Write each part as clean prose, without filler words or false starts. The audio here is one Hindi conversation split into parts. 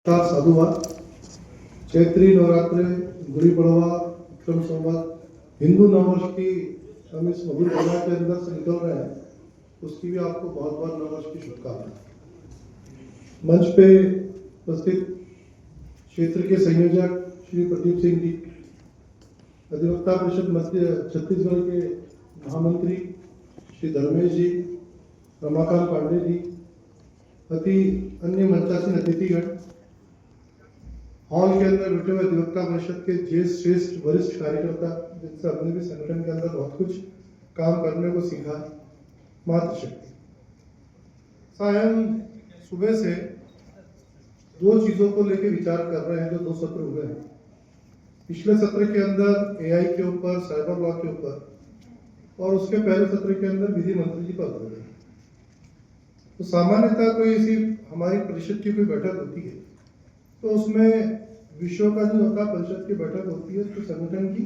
साधुवाद चैत्री नवरात्रि गुड़ी पड़वा विक्रम संवत हिंदू नववर्ष की हम इस मधुर भावना के अंदर से निकल रहे हैं, उसकी भी आपको बहुत बहुत नववर्ष की शुभकामनाएं। मंच पे उपस्थित क्षेत्र के संयोजक श्री प्रदीप सिंह जी, अधिवक्ता परिषद मध्य छत्तीसगढ़ के महामंत्री श्री धर्मेश जी, रमाकांत पांडे जी, अन्य मंचासीन अतिथिगण, हॉल के अंदर बैठे हुए अधिवक्ता परिषद के श्रेष्ठ वरिष्ठ कार्यकर्ता, जिनसे हमने भी संगठन के अंदर बहुत कुछ काम करने को सीखा। मातृशक्ति सायं सुबह से दो चीजों को लेकर विचार कर रहे हैं, जो दो सत्र हुए हैं। पिछले सत्र के अंदर एआई के ऊपर, साइबर लॉ के ऊपर, और उसके पहले सत्र के अंदर विधि मंत्री जी पर हो गए। तो सामान्यतः कोई ऐसी हमारी परिषद की कोई बैठक होती है तो उसमें विषयों का जो होता है, परिषद की बैठक होती है तो संगठन की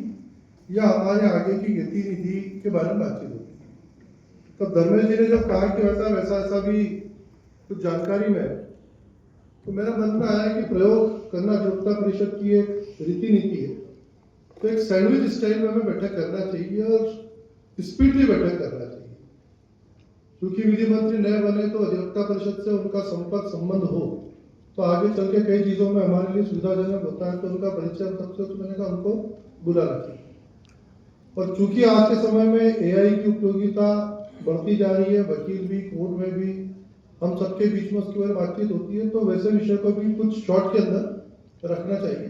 या हमारे आगे की गतिविधि के बारे में बातचीत होती है। तो धर्मेश जी ने जब कहा कि वैसा भी कुछ जानकारी में, तो मेरे मन में आया कि प्रयोग करना अधिवक्ता परिषद की एक रीति नीति है, तो एक सैंडविच स्टाइल में हमें बैठक करना चाहिए और स्पीडली बैठक करना चाहिए। क्योंकि विधि मंत्री नए बने तो अधिवक्ता परिषद से उनका संपर्क संबंध हो तो आगे चल के कई चीजों में हमारे लिए सुविधाजनक होता है, तो उनका परिचय सबसे मैंने कहा उनको बुलाना चाहिए। और चूंकि आज के समय में एआई की उपयोगिता बढ़ती जा रही है, वकील भी, कोर्ट में भी, हम सबके बीच में उसके बारे में बातचीत होती है, तो वैसे विषय को भी कुछ शॉर्ट के अंदर रखना चाहिए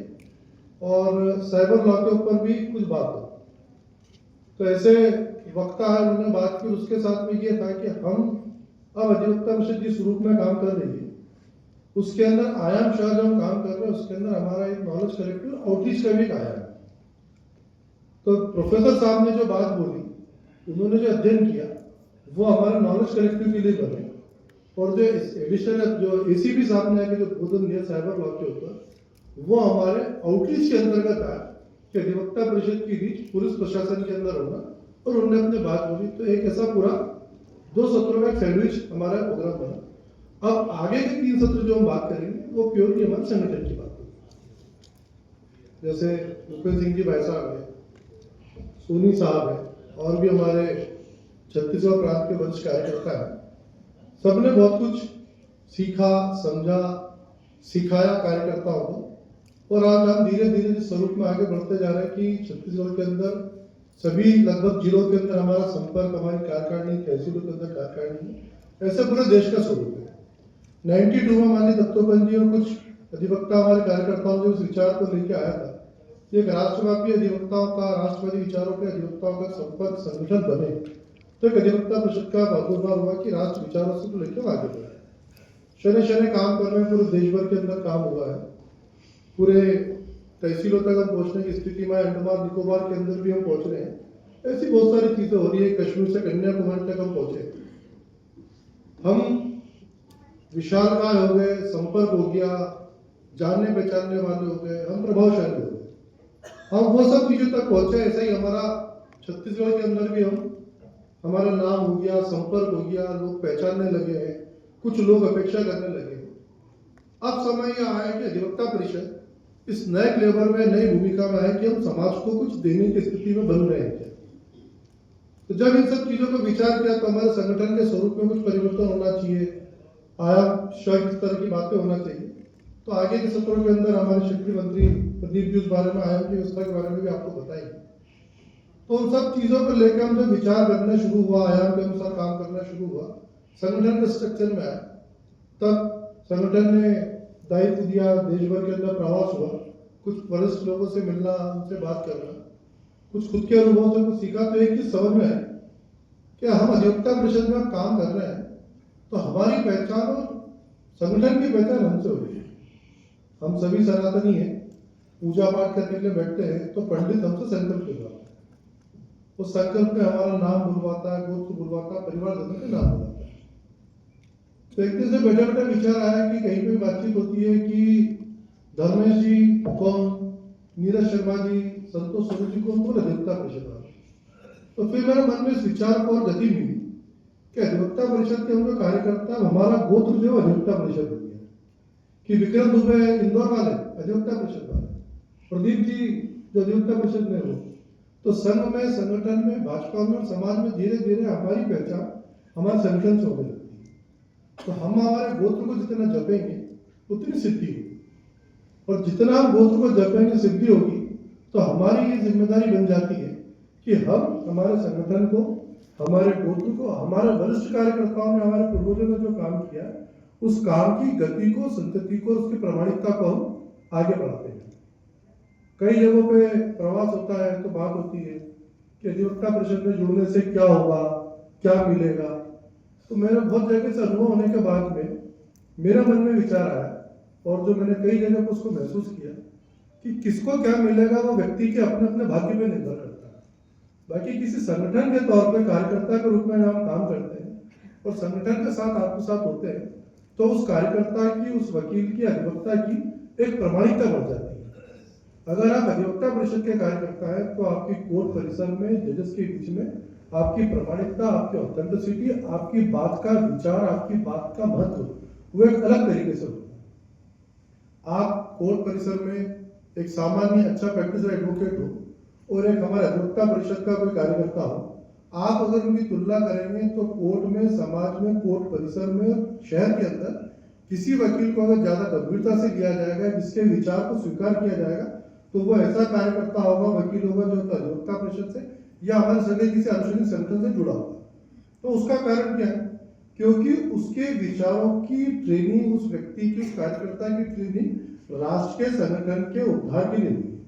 और साइबर लॉ के ऊपर भी कुछ बात हो। तो ऐसे वक्ता है, उन्होंने बात की। उसके साथ में ये था कि हम अब अधिवक्ता परिषद जिस रूप में काम कर रही है उसके अंदर आयाम शाह जो हम काम कर रहे हैं उसके अंदर हमारा एक नॉलेज कलेक्टिव आउटरीच का भी एक आयाम है। तो प्रोफेसर साहब ने जो बात बोली, उन्होंने जो अध्ययन किया वो हमारे नॉलेज कलेक्टिव के लिए बने, और जो एडिशनल जो एसीपी साहब ने जो उद्बोधन दिया साइबर लॉ के ऊपर, वो हमारे आउटरीच के अंतर्गत आया कि अधिवक्ता परिषद की रीच पुलिस प्रशासन के अंदर होना, और उन्होंने अपनी बात बोली। तो एक ऐसा पूरा दो सत्रों का सैंडविच हमारा प्रोग्राम बना। अब आगे के 3 सत्र जो हम बात करेंगे वो प्योरली हमारे संगठन की बात होगी। जैसे भूपेंद्र सिंह जी भाई साहब है, सोनी साहब है, और भी हमारे छत्तीसगढ़ प्रांत के वरिष्ठ कार्यकर्ता है, सबने बहुत कुछ सीखा, समझा, सिखाया कार्यकर्ताओं को। और आज हम धीरे धीरे जिस स्वरूप में आगे बढ़ते जा रहे हैं कि छत्तीसगढ़ के अंदर सभी लगभग जिलों के अंदर हमारा संपर्क, हमारी कार्यकारिणी, तहसीलों के अंदर कार्यकारिणी, ऐसे पूरे देश का स्वरूप है। 92 में माननीय दत्तोपंत जी और कुछ अधिवक्ता हमारे कार्यकर्ताओं ने उस विचार को लेकर आया था, एक राष्ट्रव्यापी अधिवक्ताओं का, राष्ट्रवादी विचारों के अधिवक्ताओं का संपर्क संगठन बने। तो एक अधिवक्ता परिषद का आविर्भाव हुआ कि राष्ट्र विचारों से तो लेकर आगे बढ़े। शनि शनि काम कर रहे हैं, पूरे देश भर के अंदर काम हुआ है, पूरे तहसीलों तक हम पहुंचने की स्थिति में, अंडमान निकोबार के अंदर भी हम पहुंच रहे हैं। ऐसी बहुत सारी चीजें हो रही है, कश्मीर से कन्याकुमारी तक हम पहुंचे। हम विशालकाय हो गए, संपर्क हो गया, जानने पहचानने वाले हो गए, हम प्रभावशाली हो गए, हम वो सब चीजों तक पहुंचे। ऐसा ही हमारा छत्तीसगढ़ के अंदर भी हमारा नाम हो गया, संपर्क हो गया, लोग पहचानने लगे हैं, कुछ लोग अपेक्षा करने लगे हैं। अब समय यह आया कि अधिवक्ता परिषद इस नए फ्लेवर में, नई भूमिका में है कि हम समाज को कुछ देने की स्थिति में बन रहे हैं क्या। तो जब इन सब चीजों को विचार किया तो हमारे संगठन के स्वरूप में कुछ परिवर्तन होना चाहिए, आयाम शायद इस तरह की बातें होना चाहिए। तो आगे के सत्रों के अंदर हमारे क्षेत्रीय मंत्री प्रदीप जी उस बारे में, आयाम की व्यवस्था के बारे में भी आपको बताएंगे। तो उन सब चीजों को लेकर हम जब विचार करना शुरू हुआ, आयाम के अनुसार काम करना शुरू हुआ, संगठन के स्ट्रक्चर में आया, तब संगठन ने दायित्व दिया, देश भर के अंदर प्रवास हुआ, कुछ वरिष्ठ लोगों से मिलना, उनसे बात करना, कुछ खुद के अनुभव से कुछ सीखा। तो एक चीज समझ में है कि हम अधिवक्ता परिषद में काम कर रहे हैं तो हमारी पहचान और संगठन की पहचान हमसे हो रही है। हम सभी सनातनी हैं, पूजा पाठ करने के लिए बैठते हैं तो पंडित हमसे संकल्प करवाता है, उस संकल्प में हमारा नाम बुलवाता है, गोत्र बुलवाता है, परिवार जनों के नाम बुलवाता है। तो एक दिन से बैठे बैठे विचार आया कि कहीं पे बातचीत होती है कि धर्मेश जी कौन, नीरज शर्मा जी, संतोष स्वरूप जी कौन, तो अधिवक्ता परिषद वाले। तो फिर मेरे मन में इस विचार को और गति मिली कि अधिवक्ता परिषद के हम जो कार्यकर्ता, हमारा गोत्र जो अधिवक्ता परिषद हो गया, कि विक्रम दुबे इंदौर वाले अधिवक्ता परिषद वाले, प्रदीप जी जो अधिवक्ता परिषद में हो, तो संघ में, संगठन में, भाजपा में और समाज में धीरे धीरे हमारी पहचान हमारे संगठन से होने लगती है। तो हम हमारे गोत्र को जितना जपेंगे उतनी सिद्धि होगी, और जितना हम गोत्र को जपेंगे सिद्धि होगी, तो हमारी ये जिम्मेदारी बन जाती है कि हम हमारे संगठन को, हमारे गोत्र को, हमारे वरिष्ठ कार्यकर्ताओं ने, हमारे पूर्वजों ने जो काम किया, उस काम की गति को, संतति को, उसकी प्रामाणिकता को हम आगे बढ़ाते हैं। कई जगहों पे प्रवास होता है तो बात होती है कि अधिवक्ता परिषद में जुड़ने से क्या होगा, क्या मिलेगा। तो मेरे बहुत जगह से अनुभव होने के बाद में मेरा मन में विचार आया, और जो मैंने कई जगह पर उसको महसूस किया कि किसको क्या मिलेगा वो व्यक्ति के अपने अपने भाग्य पे निर्भर करता है। बाकी किसी संगठन के तौर पे कार्यकर्ता के रूप में हम काम करते हैं और संगठन के साथ आत्मसात होते हैं, तो उस कार्यकर्ता की, उस वकील की, अधिवक्ता की एक प्रामाणिकता बढ़ जाती है। अगर आप अधिवक्ता परिषद के कार्यकर्ता है तो आपकी कोर्ट परिसर में, जजेस के बीच में आपकी प्रामाणिकता, आपकी ऑथेंटिसिटी, आपकी बात का विचार, आपकी बात का महत्व वो एक अलग तरीके से होता है। आप कोर्ट परिसर में एक सामान्य अच्छा प्रैक्टिसर एडवोकेट हो और एक हमारे अधिवक्ता परिषद का कोई कार्यकर्ता हो, आप अगर उनकी तुलना करेंगे तो कोर्ट में, समाज में, कोर्ट परिसर में, शहर के अंदर किसी वकील को अगर ज्यादा गंभीरता से लिया जाएगा, जिसके विचार को स्वीकार किया जाएगा, तो वो ऐसा कार्यकर्ता होगा, वकील होगा जो अधिवक्ता परिषद से या हमारे सभी किसी अनुशासित संगठन से जुड़ा होगा। तो उसका कारण क्या है? क्योंकि उसके विचारों की ट्रेनिंग, उस व्यक्ति की, उस कार्यकर्ता की ट्रेनिंग राष्ट्र के, संगठन के उद्धार के लिए हुई।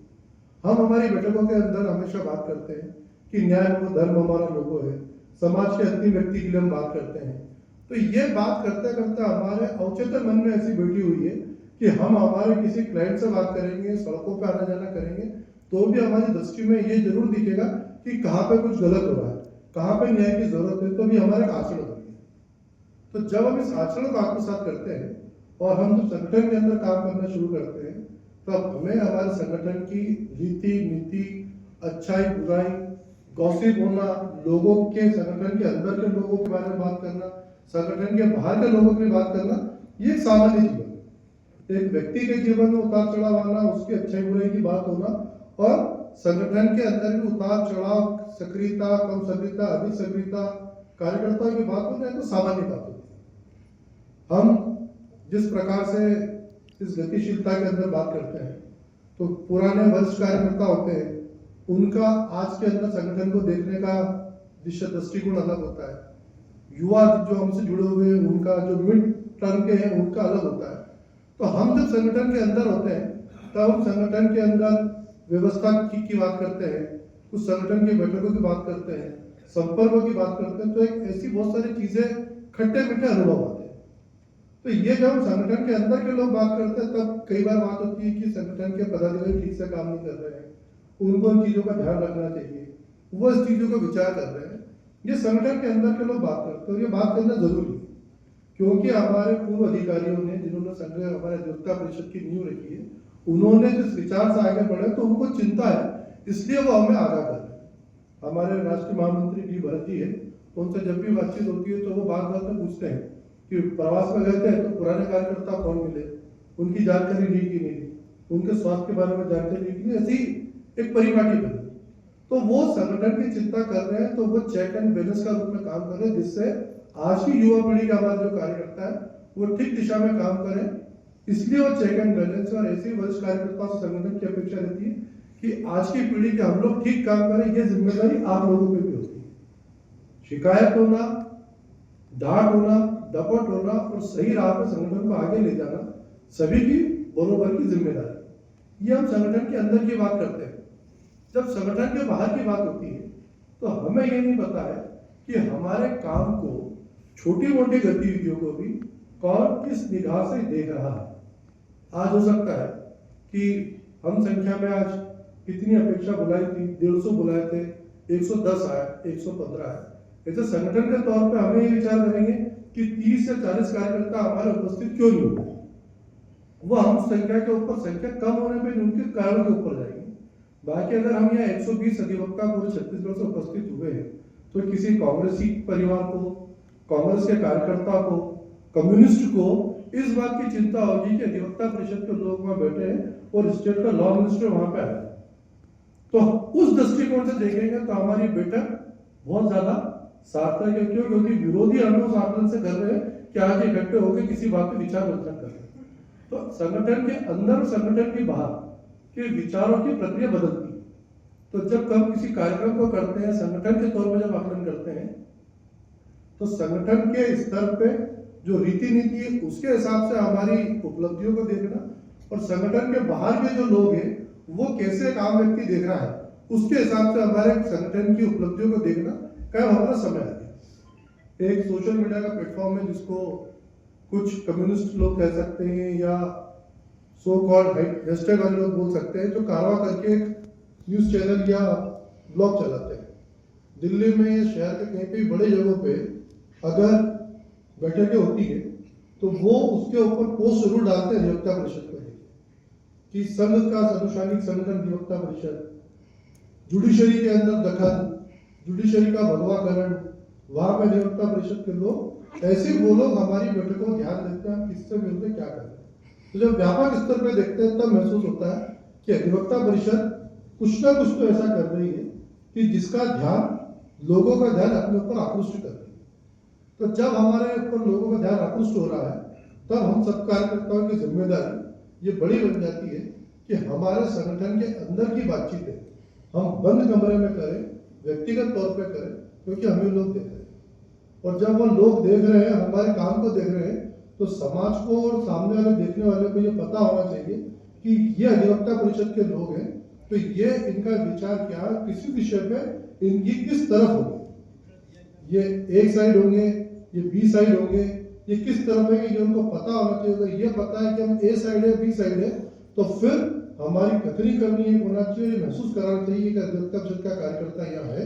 हम हमारी बैठकों के अंदर हमेशा बात करते हैं कि न्याय व धर्म हमारा लोगो है, समाज के अंतिम व्यक्ति के लिए हम बात करते हैं। तो ये बात करते करते हमारे अवचेतन मन में ऐसी बैठी हुई है कि हम हमारे किसी क्लाइंट से बात करेंगे, सड़कों पे आना जाना करेंगे, तो भी हमारी दृष्टि में ये जरूर दिखेगा कि कहाँ पे कुछ गलत हो रहा है, कहाँ पे न्याय की जरूरत है, तो भी हमारे आचरण बनेगा। तो जब हम इस आचरण को आत्मसात करते हैं और हम जब संगठन के अंदर काम करना शुरू करते हैं, तब हमें हमारे संगठन की रीति नीति, अच्छाई बुराई, गॉसिप होना, लोगों के, संगठन के अंदर के लोगों के बारे में बात करना, संगठन के बाहर के लोगों के लिए बात करना, ये सामान्य जीवन है। एक व्यक्ति के जीवन में उतार चढ़ाव आना, उसकी अच्छाई बुराई की बात होना, और संगठन के अंदर भी उतार चढ़ाव, सक्रियता, कम सक्रियता, अधिक सक्रियता, कार्यकर्ताओं की बात होना, तो सामान्य बात होती है। हम जिस प्रकार से इस गतिशीलता के अंदर बात करते हैं, तो पुराने वरिष्ठ कार्यकर्ता होते हैं, उनका आज के अंदर संगठन को देखने का दिशा दृष्टिकोण अलग होता है। युवा जो हमसे जुड़े हुए हैं, उनका जो मिड टर्म के हैं, उनका अलग होता है। तो हम जब संगठन के अंदर होते हैं, तब हम संगठन के अंदर व्यवस्था की बात करते हैं, उस संगठन की बैठकों की बात करते हैं, संपर्कों की बात करते हैं, तो एक ऐसी बहुत सारी चीजें, खट्टे मीठे अनुभव आते हैं। तो ये जब हम संगठन के अंदर के लोग बात करते हैं, तब कई बार बात होती है कि संगठन के पदाधिकारी ठीक से काम नहीं कर रहे हैं, उनको इन चीजों का ध्यान रखना चाहिए, वो इस चीजों को विचार कर रहे हैं। ये संगठन के अंदर के लोग बात करते हैं, और ये बात करना जरूरी है, क्योंकि हमारे पूर्व अधिकारियों ने, जिन्होंने संघ हमारे अधिवक्ता परिषद की नींव रखी है, उन्होंने जिस विचार से आगे बढ़े, तो उनको चिंता है, इसलिए वो हमें आगाह कर रहे हैं। हमारे राष्ट्रीय महामंत्री डी भरत जी है, उनसे जब भी बातचीत होती है तो वो बात बात में पूछते हैं कि प्रवास में गए थे तो पुराने कार्यकर्ता कौन मिले, उनकी जानकारी ली कि नहीं ली, उनके स्वास्थ्य के बारे में जानकारी ली कि नहीं, ऐसी एक परिपाटी बनी। तो वो संगठन की चिंता कर रहे हैं, तो वो चेक एंड बैलेंस का रूप में काम कर रहे हैं, जिससे आज की युवा पीढ़ी का हमारा जो कार्यकर्ता है वो ठीक दिशा में काम करें। इसलिए वो चेक एंड बैलेंस और ऐसे वरिष्ठ कार्यकर्ताओं से संगठन की अपेक्षा रहती है कि आज की पीढ़ी के हम लोग ठीक काम करें। ये जिम्मेदारी आप लोगों पे भी होती है। शिकायत होना, डांट होना, डपट होना और सही राह पर संगठन को आगे ले जाना सभी की बरोबर की जिम्मेदारी। ये हम संगठन के अंदर की बात करते हैं। जब संगठन के बाहर की बात होती है तो हमें ये नहीं पता है कि हमारे काम को, छोटी मोटी गतिविधियों को भी कौन किस निगाह से देख रहा है। आज हो सकता है कि हम संख्या में आज कितनी अपेक्षा बुलाई थी, 150 बुलाए थे, 110 आए, 115 आए। ऐसे संगठन के तौर पे हमें ये विचार करेंगे कि 30 या 40 कार्यकर्ता हमारे उपस्थित क्यों नहीं हुए। वो हम संख्या के ऊपर, संख्या कम होने पे उनके कारणों के ऊपर जाएंगे। बाकी अगर हम यहाँ 120 अधिवक्ता पूरे छत्तीसगढ़ से उपस्थित हुए हैं, तो किसी कांग्रेसी परिवार को, कांग्रेस के कार्यकर्ता को, कम्युनिस्ट को इस बात की चिंता होगी कि अधिवक्ता परिषद के लोग वहां बैठे हैं और स्टेट का लॉ मिनिस्टर वहां पे आया है, तो उस दृष्टिकोण से देखेंगे तो हमारी बैठक बहुत ज्यादा सार्थक है। क्यों? क्योंकि विरोधी हमें उस आकलन से कर रहे हैं कि आज इकट्ठे होकर किसी बात पे विचार विमर्श कर रहे हैं। तो संगठन के अंदर और संगठन के बाहर के विचारों की प्रक्रिया बदलती है। तो जब हम किसी कार्यक्रम को करते हैं, संगठन के तौर पर जब आकलन करते हैं, तो संगठन के स्तर पे जो रीति नीति है उसके हिसाब से हमारी उपलब्धियों को देखना, और संगठन के बाहर के जो लोग हैं वो कैसे काम व्यक्ति देख रहा है उसके हिसाब से हमारे संगठन की उपलब्धियों को देखना का हमारा समय आ गया। एक सोशल मीडिया का प्लेटफॉर्म है जिसको कुछ कम्युनिस्ट लोग कह सकते हैं या सो कॉल्ड हैशटैग वाले लोग बोल सकते हैं, जो कारवा करके एक न्यूज चैनल या ब्लॉग चलाते हैं। दिल्ली में या शहर के कहीं भी बड़े जगहों पे अगर बैठकें होती है तो वो उसके ऊपर पोस्ट जरूर डालते हैं अधिवक्ता परिषद को कि संघ का अनुशासनिक संगठन अधिवक्ता परिषद, जुडिशरी के अंदर दखल, जुडिशरी का भगवाकरण, वहां पे अधिवक्ता परिषद के लोग ऐसे वो लोग हमारी बैठकों को ध्यान देते हैं, हम किससे मिलते क्या करते हैं। तो जब व्यापक स्तर पे देखते हैं तब महसूस होता है कि अधिवक्ता परिषद कुछ ना कुछ तो ऐसा कर रही है कि जिसका ध्यान लोगों का ध्यान अपने ऊपर आकृष्ट कर रही है। तो जब हमारे ऊपर लोगों का ध्यान आकृष्ट हो रहा है तब हम सब कार्यकर्ताओं की जिम्मेदारी ये बड़ी बन जाती है कि हमारे संगठन के अंदर की बातचीत है हम बंद कमरे में करें, व्यक्तिगत तौर पे करें, क्योंकि हमें लोग देख रहे हैं। और जब वो लोग देख रहे हैं, हमारे काम को देख रहे हैं, तो समाज को और सामने वाले देखने वाले को ये पता होना चाहिए कि ये अधिवक्ता परिषद के लोग हैं, तो ये इनका विचार क्या है, किसी विषय पे इनकी किस तरफ होगी, ये एक साइड होंगे, ये बी साइड होंगे, ये किस तरफ है, ये उनको पता होना चाहिए। ये पता है कि हम ए साइड है, बी साइड है, तो फिर हमारी कथनी करनी है, होना चाहिए, महसूस कराना चाहिए कि अधिवक्ता परिषद का कार्यकर्ता यहाँ है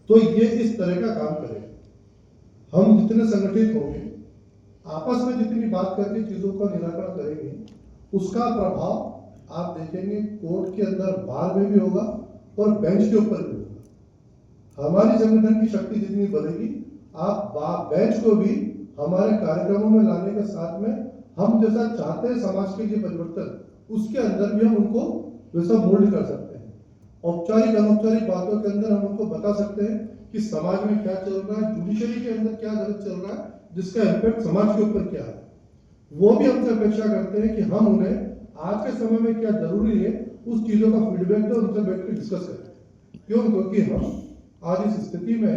तो ये इस तरह का काम करेगा। हम जितने संगठित होंगे, आपस में जितनी बात करके चीजों का निराकरण करेंगे, उसका प्रभाव आप देखेंगे कोर्ट के अंदर बार में भी होगा और बेंच के ऊपर भी होगा। हमारी संगठन की शक्ति जितनी बढ़ेगी, आप बेंच को भी हमारे कार्यक्रमों में लाने के साथ में हम जैसा चाहते हैं समाज के लिए परिवर्तन, उसके अंदर भी हम उनको वैसा मोल्ड कर सकते हैं। औपचारिक अनौपचारिक बातों के अंदर हम उनको बता सकते हैं कि समाज में क्या चल रहा है, जुडिशरी के अंदर क्या गलत चल रहा है, जिसका इम्पैक्ट समाज के ऊपर क्या है। वो भी हमसे अपेक्षा करते हैं कि हम उन्हें आज के समय में क्या जरूरी है उस चीजों का फीडबैक दो, उनसे बैठ कर डिस्कस करें। क्यों? क्योंकि हम आज इस स्थिति में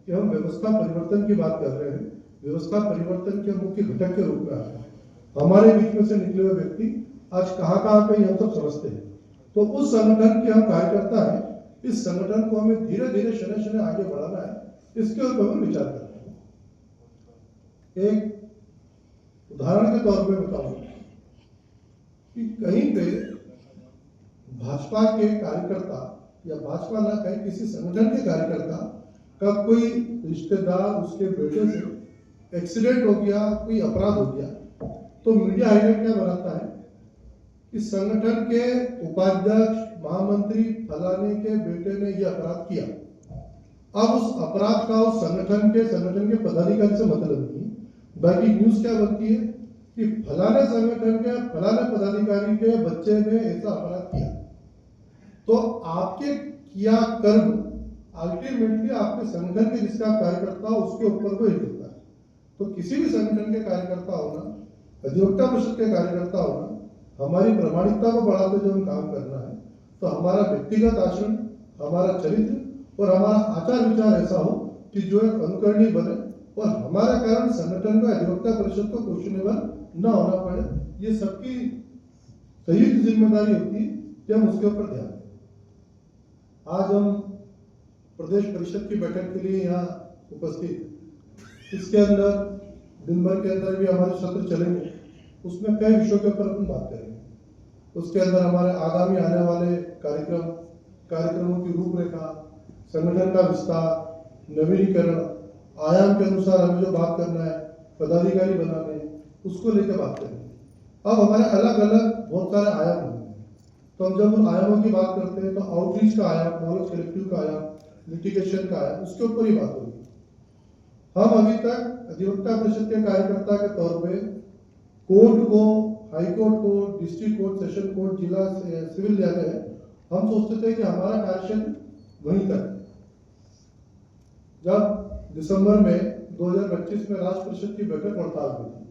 कि हम व्यवस्था परिवर्तन की बात कर रहे हैं, व्यवस्था परिवर्तन के मुख्य घटक के रूप में आ रहे हैं। हमारे बीच में से निकले हुए व्यक्ति आज कहाँ पे हम सब समझते हैं। तो उस संगठन के हम कार्यकर्ता हैं, इस संगठन को हमें धीरे धीरे शनय शनय आगे बढ़ाना है, इसके ऊपर हम विचार करते हैं। एक उदाहरण के तौर पे बताऊं कि कहीं पे भाजपा के कार्यकर्ता या भाजपा ना कहीं किसी संगठन के कार्यकर्ता का कोई रिश्तेदार उसके बेटे से एक्सीडेंट हो गया, कोई अपराध हो गया, तो मीडिया हाईलाइट क्या बनाता है कि संगठन के उपाध्यक्ष महामंत्री फलाने के बेटे ने यह अपराध किया। अब उस अपराध का उस संगठन के पदाधिकारी से मतलब नहीं, बाकी न्यूज क्या बनती है कि फलाने संगठन के फलाने पदाधिकारी के बच्चे ने ऐसा अपराध किया। तो आपके किया कर्म अल्टीमेटली आपके संगठन के जिसका कार्यकर्ता हो उसके ऊपर को हिट होता है। तो किसी भी संगठन के कार्यकर्ता होना, अधिवक्ता परिषद के कार्यकर्ता होना, हमारी प्रामाणिकता को बढ़ाते जो हम काम करना है, तो हमारा व्यक्तिगत आचरण, हमारा चरित्र और हमारा आचार विचार ऐसा हो कि जो एक अनुकरणीय बने और हमारे कारण संगठन को, अधिवक्ता परिषद को क्वेश्चनेबल न होना पड़े। ये सबकी संयुक्त जिम्मेदारी होती है कि हम उसके ऊपर ध्यान दें। आज हम प्रदेश परिषद की बैठक के लिए यहाँ उपस्थित, इसके अंदर दिन भर के अंदर भी हमारे सत्र चलेंगे, उसमें कई विषयों के ऊपर अपन बात करेंगे। उसके अंदर हमारे आगामी आने वाले कार्यक्रमों की रूपरेखा, संगठन का विस्तार, नवीनीकरण, आयाम के अनुसार हमें जो बात करना है, पदाधिकारी बनाने, उसको लेकर बात करेंगे। अब हमारे अलग अलग बहुत सारे आयाम होंगे, तो हम जब उन आयामों की बात करते हैं तो आउटरीच का आयाम, नॉलेज कलेक्टिव का आयाम, लिटिगेशन का आयाम, उसके ऊपर ही बात होगी। हम अभी तक अधिवक्ता परिषद के कार्यकर्ता के तौर पे कोर्ट को, हाई कोर्ट को, डिस्ट्रिक्ट कोर्ट, सेशन कोर्ट, जिला सिविल न्यायालय, हम सोचते थे कि हमारा कार्यक्षेत्र वहीं तक। जब दिसंबर में 2025 में राष्ट्र परिषद की बैठक हड़ताल हुई थी,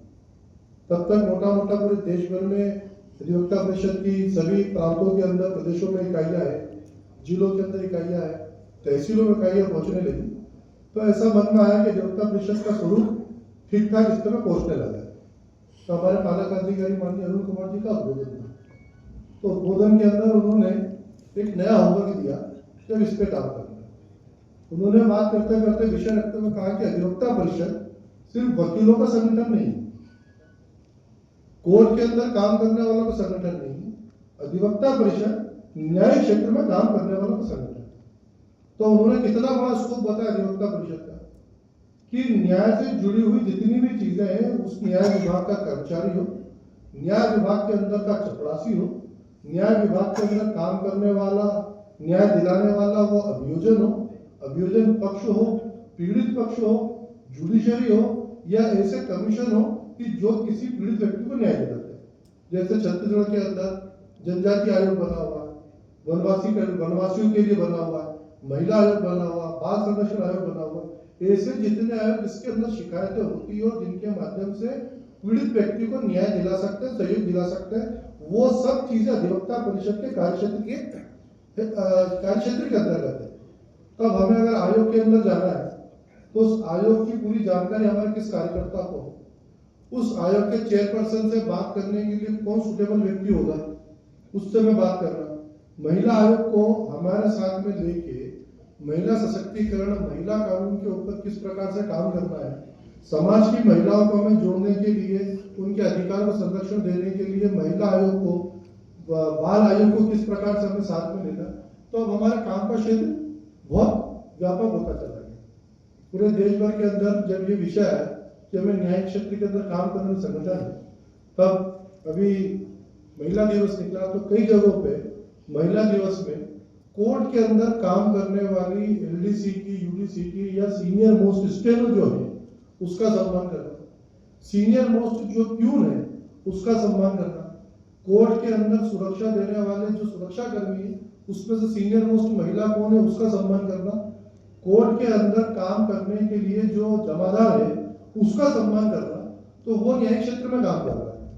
तब तक मोटा मोटा पूरे देश भर में अधिवक्ता परिषद की सभी प्रांतों के अंदर, प्रदेशों में इकाइयां है, जिलों के अंदर इकाइयां है, तहसीलों में इकाइयां पहुंचने लगी। तो ऐसा मन में आया कि अधिवक्ता परिषद का स्वरूप ठीक ठाक स्तर में पहुंचने लगा है। तो हमारे पालक अधिकारी माननीय अरुण कुमार जी का उद्बोधन था। तो उद्बोधन के अंदर उन्होंने एक नया होमवर्क दिया कि अब इस पे काम करना है। उन्होंने बात करते करते विषय रखते हुए कहा कि अधिवक्ता परिषद सिर्फ वकीलों का संगठन नहीं, कोर्ट के अंदर काम करने वालों का संगठन नहीं, अधिवक्ता परिषद न्याय क्षेत्र में काम करने वालों का संगठन। तो उन्होंने कितना बड़ा स्कोप बताया अधिवक्ता परिषद का कि न्याय से जुड़ी हुई जितनी भी चीजें हैं, उस न्याय विभाग का कर्मचारी हो, न्याय विभाग के अंदर का चपरासी हो, न्याय विभाग के अंदर काम करने वाला, न्याय दिलाने वाला वो अभियोजन हो, अभियोजन पक्ष हो, पीड़ित पक्ष हो, जुडिशरी हो, या ऐसे कमीशन हो कि जो किसी पीड़ित व्यक्ति को न्याय दिलाते हैं। जैसे छत्तीसगढ़ के अंदर जनजाति आयोग बना हुआ, वनवासियों के लिए बना हुआ, महिला आयोग बना हुआ, बाल संरक्षण आयोग बना हुआ, ऐसे जितने आयोग जिसके अंदर शिकायतें होती है और जिनके माध्यम से पीड़ित व्यक्ति को न्याय दिला सकते हैं, सहयोग दिला सकते हैं, वो सब चीजें अधिवक्ता परिषद के कार्यक्षेत्र के अंतर्गत है। तब हमें अगर आयोग के अंदर जाना है तो उस आयोग की पूरी जानकारी हमारे किस कार्यकर्ता को, उस आयोग के चेयरपर्सन से बात करने के लिए कौन सुटेबल व्यक्ति होगा, उससे मैं बात करना। महिला आयोग को हमारे साथ में लेके महिला सशक्तिकरण, महिला कानून के ऊपर किस प्रकार से काम करना है, समाज की महिलाओं को हमें जोड़ने के लिए, उनके अधिकार को संरक्षण देने के लिए महिला आयोग को, बाल आयोग को किस प्रकार से हमें साथ में लेना। तो अब हमारे काम का क्षेत्र बहुत व्यापक होता चला गया। पूरे देश भर के अंदर जब ये विषय है कि हमें न्याय क्षेत्र के अंदर काम करने में संगठन है, तब अभी महिला दिवस निकला तो कई जगहों पे महिला दिवस में कोर्ट के अंदर काम करने वाली एलडीसी की, यूडीसी की या सीनियर मोस्ट स्टेनो जो है उसका सम्मान करना, सीनियर मोस्ट जो प्यून है उसका सम्मान करना, कोर्ट के अंदर सुरक्षा देने वाले जो सुरक्षा कर्मी है उसमें से सीनियर मोस्ट महिला कौन है उसका सम्मान करना, कोर्ट के अंदर काम करने के लिए जो जमादार है उसका सम्मान करना। तो वो न्याय क्षेत्र में काम कर रहा है।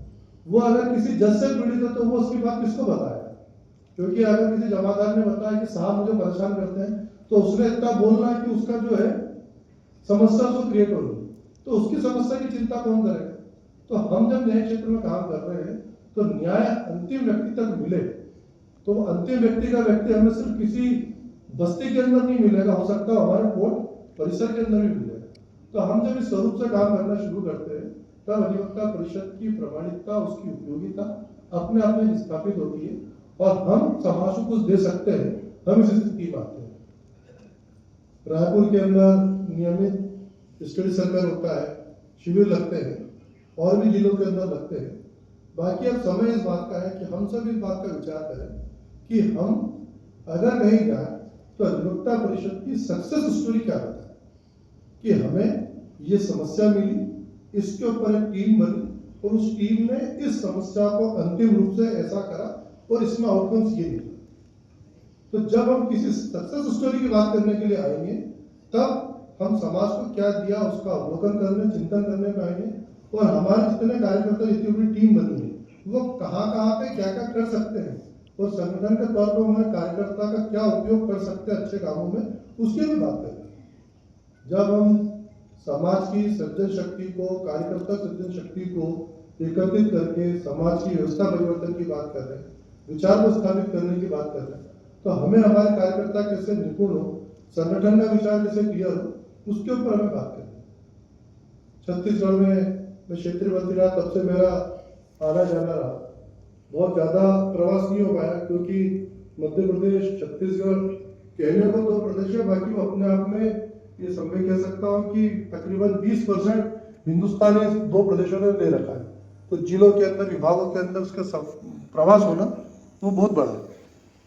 वो अगर किसी जज से पीड़ित है तो वो उसकी बात किसको बताएगा? क्योंकि अगर किसी जमादार ने बताया कि साहब मुझे परेशान करते हैं, तो उसने इतना बोलना है कि उसका जो है समस्या उसको क्रिएट होगी, तो उसकी समस्या की चिंता कौन करेगा? तो हम जब न्याय क्षेत्र में काम कर रहे हैं तो न्याय अंतिम व्यक्ति तक मिले, तो अंतिम व्यक्ति का व्यक्ति हमें सिर्फ किसी बस्ती के अंदर नहीं मिलेगा, हो सकता है हमारे कोर्ट परिसर के अंदर भी मिलेगा। तो हम जब इस स्वरूप से काम करना शुरू करते हैं तब अधिवक्ता परिषद की प्रामाणिकता, उसकी उपयोगिता अपने आप में स्थापित होती है और हम समाज को कुछ दे सकते हैं। हम इस स्थिति में आते हैं। रायपुर के अंदर नियमित स्टडी सर्कल होता है, शिविर लगते हैं, और भी जिलों के अंदर लगते हैं। बाकी अब समय इस बात का है कि हम सब इस बात का विचार करें कि हम अगर कहीं जाए तो अधिवक्ता परिषद की सक्सेस स्टोरी क्या बताए कि हमें ये समस्या मिली, इसके ऊपर एक टीम बनी और उस टीम ने इस समस्या को अंतिम रूप से ऐसा करा और इसमें आउटकम्स ये निकले। तो जब हम किसी सक्सेस स्टोरी की बात करने के लिए आएंगे तब हम समाज को क्या दिया उसका अवलोकन करने, चिंतन करने में आएंगे और हमारे जितने कार्यकर्ता, जितनी बड़ी टीम बनी है वो कहाँ पे क्या क्या कर सकते हैं और संगठन के तौर पर हमारे कार्यकर्ता का क्या उपयोग कर सकते हैं अच्छे कामों में, उसकी भी बात करें। जब हम समाज की सृजन शक्ति को, कार्यकर्ता सृजन शक्ति को एकत्रित करके समाज की व्यवस्था परिवर्तन की बात कर रहे हैं, विचार को स्थापित करने की बात कर रहे हैं, तो हमें हमारे कार्यकर्ता कैसे निपुण हो, संगठन का विचार कैसे क्लियर हो, उसके ऊपर हमें बात करनी है। छत्तीसगढ़ में मैं क्षेत्रीय मंत्री रहा, तब से मेरा आना जाना रहा, बहुत ज्यादा प्रवास नहीं हो पाया क्योंकि मध्य प्रदेश, छत्तीसगढ़ कहने को दो प्रदेश है, बाकी वो अपने आप में ये समय कह सकता हूँ कि तकरीबन 20% हिंदुस्तान ने दो प्रदेशों ने ले रखा है। तो जिलों के अंदर, विभागों के अंदर उसका प्रवास होना वो बहुत बड़ा है।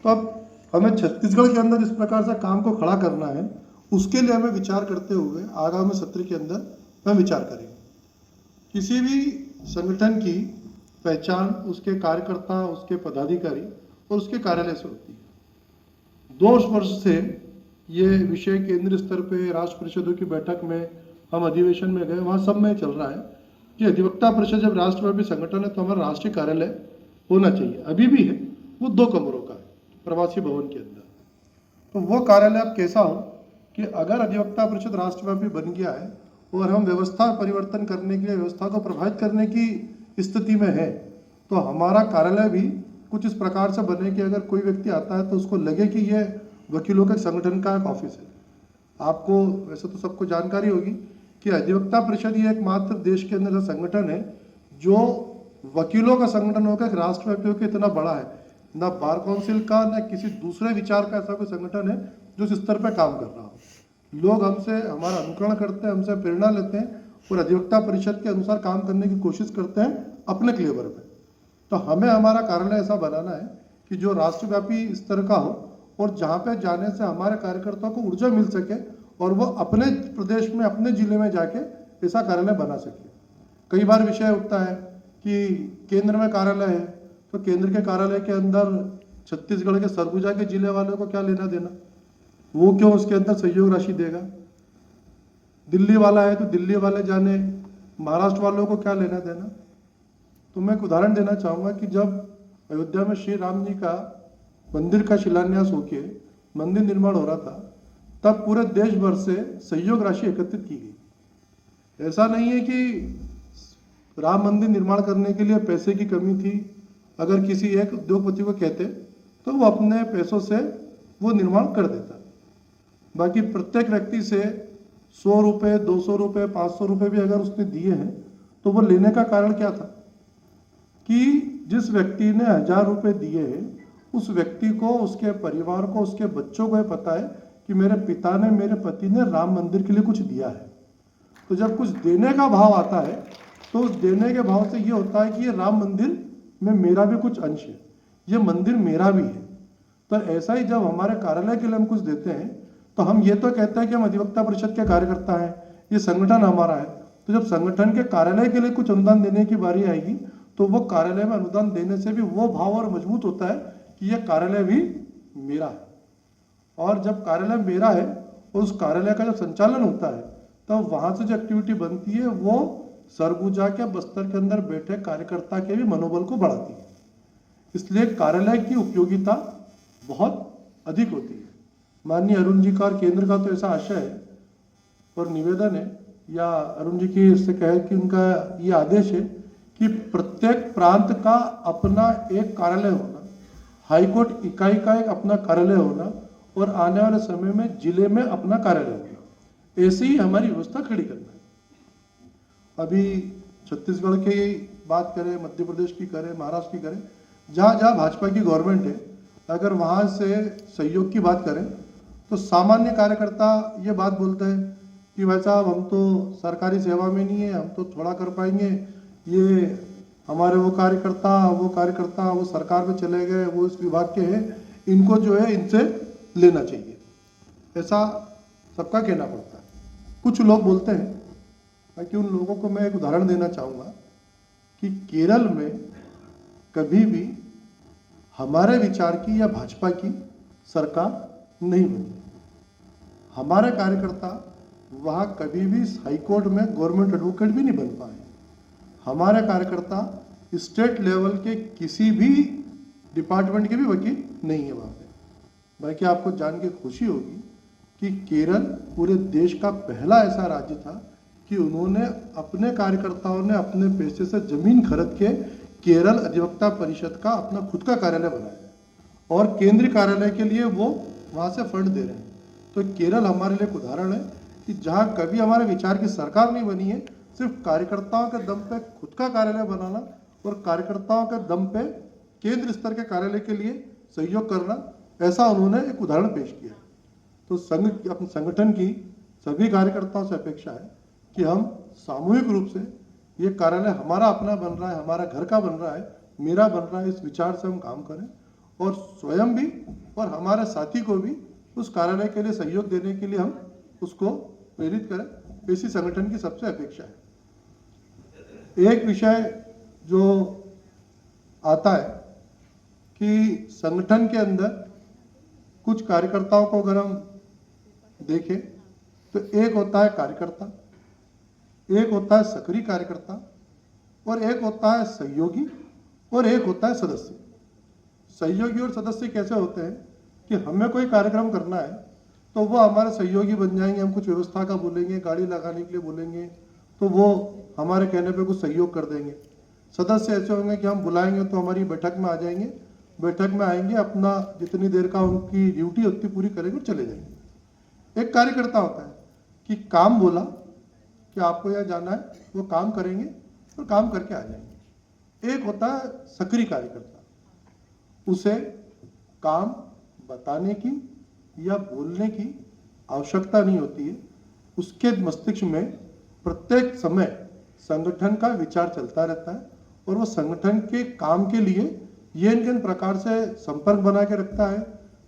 तो अब हमें छत्तीसगढ़ के अंदर इस प्रकार से काम को खड़ा करना है, उसके लिए हमें विचार करते हुए आगामी सत्र के अंदर हम विचार करेंगे। किसी भी संगठन की पहचान उसके कार्यकर्ता, उसके पदाधिकारी और उसके कार्यालय से होती है। 2 वर्ष से ये विषय केंद्रीय स्तर पे राष्ट्र परिषदों की बैठक में, हम अधिवेशन में गए, वहाँ सब में चल रहा है कि अधिवक्ता परिषद जब राष्ट्रव्यापी संगठन है तो हमारा राष्ट्रीय कार्यालय होना चाहिए। अभी भी है, वो 2 कमरों का है प्रवासी भवन के अंदर। तो वो कार्यालय अब कैसा हो कि अगर अधिवक्ता परिषद राष्ट्रव्यापी बन गया है और हम व्यवस्था परिवर्तन करने के लिए, व्यवस्था को प्रभावित करने की स्थिति में है, तो हमारा कार्यालय भी कुछ इस प्रकार से बने कि अगर कोई व्यक्ति आता है तो उसको लगे कि ये वकीलों के संगठन का एक ऑफिस है। आपको वैसे तो सबको जानकारी होगी कि अधिवक्ता परिषद ये एकमात्र देश के अंदर संगठन है जो वकीलों का संगठन होकर राष्ट्रव्यापी होकर इतना बड़ा है। न बार काउंसिल का न किसी दूसरे विचार का ऐसा कोई संगठन है जो इस स्तर पर काम कर रहा हो। लोग हमसे हमारा अनुकरण करते हैं, हमसे प्रेरणा लेते हैं और अधिवक्ता परिषद के अनुसार काम करने की कोशिश करते हैं अपने क्लेवर में। तो हमें हमारा कार्यालय ऐसा बनाना है कि जो राष्ट्रव्यापी स्तर का हो और जहाँ पे जाने से हमारे कार्यकर्ताओं को ऊर्जा मिल सके और वो अपने प्रदेश में, अपने जिले में जाके ऐसा कार्यालय बना सके। कई बार विषय उठता है कि केंद्र में कार्यालय है तो केंद्र के कार्यालय के अंदर छत्तीसगढ़ के सरगुजा के जिले वालों को क्या लेना देना, वो क्यों उसके अंदर सहयोग राशि देगा। दिल्ली वाला है तो दिल्ली वाले जाने, महाराष्ट्र वालों को क्या लेना देना। तो मैं एक उदाहरण देना चाहूँगा कि जब अयोध्या में श्री राम जी का मंदिर का शिलान्यास होके मंदिर निर्माण हो रहा था, तब पूरे देश भर से सहयोग राशि एकत्रित की गई। ऐसा नहीं है कि राम मंदिर निर्माण करने के लिए पैसे की कमी थी, अगर किसी एक उद्योगपति को कहते तो वो अपने पैसों से वो निर्माण कर देता। बाकी प्रत्येक व्यक्ति से 100 रुपये, 200 रुपये, 500 रुपये भी अगर उसने दिए हैं तो वो लेने का कारण क्या था कि जिस व्यक्ति ने 1000 रुपये दिए हैं उस व्यक्ति को, उसके परिवार को, उसके बच्चों को पता है कि मेरे पिता ने, मेरे पति ने राम मंदिर के लिए कुछ दिया है। तो जब कुछ देने का भाव आता है तो उस देने के भाव से ये होता है कि ये राम मंदिर में मेरा भी कुछ अंश है, ये मंदिर मेरा भी है। तो ऐसा ही जब हमारे कार्यालय के लिए हम कुछ देते हैं तो हम ये तो कहते हैं कि हम अधिवक्ता परिषद के कार्यकर्ता हैं, ये संगठन हमारा है। तो जब संगठन के कार्यालय के लिए कुछ अनुदान देने की बारी आएगी तो वो कार्यालय में अनुदान देने से भी वो भाव और मजबूत होता है कि यह कार्यालय भी मेरा है। और जब कार्यालय मेरा है और उस कार्यालय का जब संचालन होता है तब वहां से जो एक्टिविटी बनती है वो सरगुजा के, बस्तर के अंदर बैठे कार्यकर्ता के भी मनोबल को बढ़ाती है। इसलिए कार्यालय की उपयोगिता बहुत अधिक होती है। माननीय अरुण जी का और केंद्र का तो ऐसा आशय है और निवेदन है, या अरुण जी की इससे कहे कि उनका ये आदेश है कि प्रत्येक प्रांत का अपना एक कार्यालय होना, हाईकोर्ट इकाई का एक अपना कार्यालय होना और आने वाले समय में जिले में अपना कार्यालय होना, ऐसे ही हमारी व्यवस्था खड़ी करना है। अभी छत्तीसगढ़ की बात करें, मध्य प्रदेश की करें, महाराष्ट्र की करें, जहाँ जहाँ भाजपा की गवर्नमेंट है, अगर वहाँ से सहयोग की बात करें तो सामान्य कार्यकर्ता ये बात बोलते हैं कि भाई साहब हम तो सरकारी सेवा में नहीं है, हम तो थोड़ा कर पाएंगे, ये हमारे वो कार्यकर्ता वो सरकार में चले गए, वो इस विभाग के हैं, इनको जो है इनसे लेना चाहिए, ऐसा सबका कहना पड़ता है। कुछ लोग बोलते हैं कि उन लोगों को मैं एक उदाहरण देना चाहूँगा कि केरल में कभी भी हमारे विचार की या भाजपा की सरकार नहीं बनी। हमारे कार्यकर्ता वहाँ कभी भी हाईकोर्ट में गवर्नमेंट एडवोकेट भी नहीं बन पाए। हमारे कार्यकर्ता स्टेट लेवल के किसी भी डिपार्टमेंट के भी वकील नहीं है वहाँ पे। बाकी आपको जान के खुशी होगी कि केरल पूरे देश का पहला ऐसा राज्य था कि उन्होंने अपने कार्यकर्ताओं ने अपने पैसे से जमीन खरीद के केरल अधिवक्ता परिषद का अपना खुद का कार्यालय बनाया और केंद्रीय कार्यालय के लिए वो वहाँ से फंड दे रहे हैं। तो केरल हमारे लिए एक उदाहरण है कि जहाँ कभी हमारे विचार की सरकार नहीं बनी है, सिर्फ कार्यकर्ताओं के दम पे खुद का कार्यालय बनाना और कार्यकर्ताओं के दम पे केंद्र स्तर के कार्यालय के लिए सहयोग करना, ऐसा उन्होंने एक उदाहरण पेश किया। तो अपने संगठन की सभी कार्यकर्ताओं से अपेक्षा है कि हम सामूहिक रूप से ये कार्यालय हमारा अपना बन रहा है, हमारा घर का बन रहा है, मेरा बन रहा है, इस विचार से हम काम करें और स्वयं भी और हमारे साथी को भी उस कार्यालय के लिए सहयोग देने के लिए हम उसको प्रेरित करें। ऐसी संगठन की सबसे अपेक्षा है। एक विषय जो आता है कि संगठन के अंदर कुछ कार्यकर्ताओं को अगर हम देखें तो एक होता है कार्यकर्ता, एक होता है सक्रिय कार्यकर्ता, और एक होता है सहयोगी, और एक होता है सदस्य। सहयोगी और सदस्य कैसे होते हैं कि हमें कोई कार्यक्रम करना है तो वो हमारे सहयोगी बन जाएंगे, हम कुछ व्यवस्था का बोलेंगे, गाड़ी लगाने के लिए बोलेंगे तो वो हमारे कहने पे कुछ सहयोग कर देंगे। सदस्य ऐसे होंगे कि हम बुलाएंगे तो हमारी बैठक में आ जाएंगे, बैठक में आएंगे, अपना जितनी देर का उनकी ड्यूटी होती पूरी करेंगे और चले जाएंगे। एक कार्यकर्ता होता है कि काम बोला कि आपको यहाँ जाना है, वो काम करेंगे और काम करके आ जाएंगे। एक होता है सक्रिय कार्यकर्ता, उसे काम बताने की या बोलने की आवश्यकता नहीं होती है, उसके मस्तिष्क में प्रत्येक समय संगठन का विचार चलता रहता है और वो संगठन के काम के लिए ये इन प्रकार से संपर्क बना के रखता है,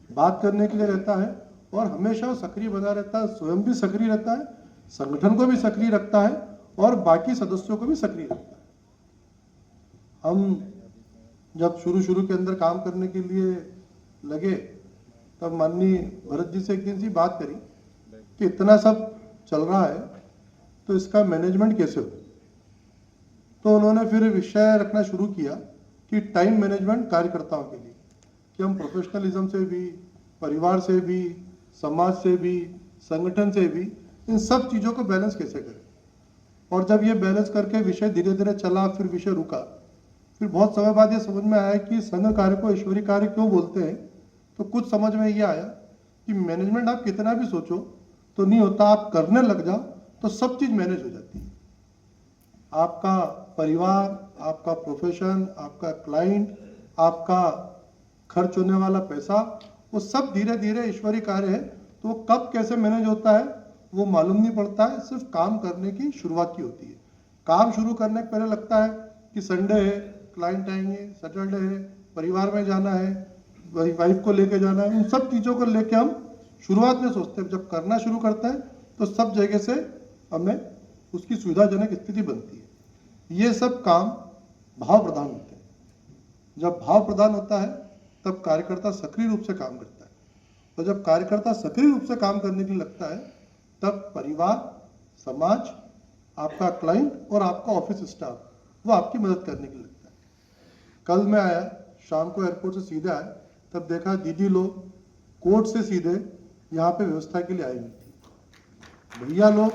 बात करने के लिए रहता है और हमेशा वो सक्रिय बना रहता है, स्वयं भी सक्रिय रहता है, संगठन को भी सक्रिय रखता है और बाकी सदस्यों को भी सक्रिय रखता है। हम जब शुरू के अंदर काम करने के लिए लगे तब माननीय भरत जी से एक दिन सी बात करी कि इतना सब चल रहा है तो इसका मैनेजमेंट कैसे हो। तो उन्होंने फिर विषय रखना शुरू किया कि टाइम मैनेजमेंट कार्यकर्ताओं के लिए, कि हम प्रोफेशनलिज्म से भी, परिवार से भी, समाज से भी, संगठन से भी, इन सब चीज़ों को बैलेंस कैसे करें। और जब ये बैलेंस करके विषय धीरे धीरे चला, फिर विषय रुका, फिर बहुत समय बाद ये समझ में आया कि संघ कार्य को ईश्वरीय कार्य क्यों बोलते हैं। तो कुछ समझ में ये आया कि मैनेजमेंट आप कितना भी सोचो तो नहीं होता, आप करने लग जाओ तो सब चीज़ मैनेज हो जाती है। आपका परिवार, आपका प्रोफेशन, आपका क्लाइंट, आपका खर्च होने वाला पैसा, वो सब धीरे धीरे ईश्वरीय कार्य है। तो वो कब कैसे मैनेज होता है वो मालूम नहीं पड़ता है, सिर्फ काम करने की शुरुआत की होती है। काम शुरू करने के पहले लगता है कि संडे है, क्लाइंट आएंगे, सैटरडे है, परिवार में जाना है, वाइफ को लेके जाना है, उन सब चीज़ों को लेके हम शुरुआत में सोचते हैं। जब करना शुरू करते हैं तो सब जगह से हमें उसकी सुविधाजनक स्थिति बनती है। ये सब काम भाव प्रधान होते हैं। जब भाव प्रधान होता है तब कार्यकर्ता सक्रिय रूप से काम करता है, और जब कार्यकर्ता सक्रिय रूप से काम करने के लिए लगता है तब परिवार, समाज, आपका क्लाइंट और आपका ऑफिस स्टाफ वो आपकी मदद करने के लिए लगता है। कल मैं आया, शाम को एयरपोर्ट से सीधे आया, तब देखा दीदी लोग कोर्ट से सीधे यहाँ पे व्यवस्था के लिए आई हुई थी, भैया लोग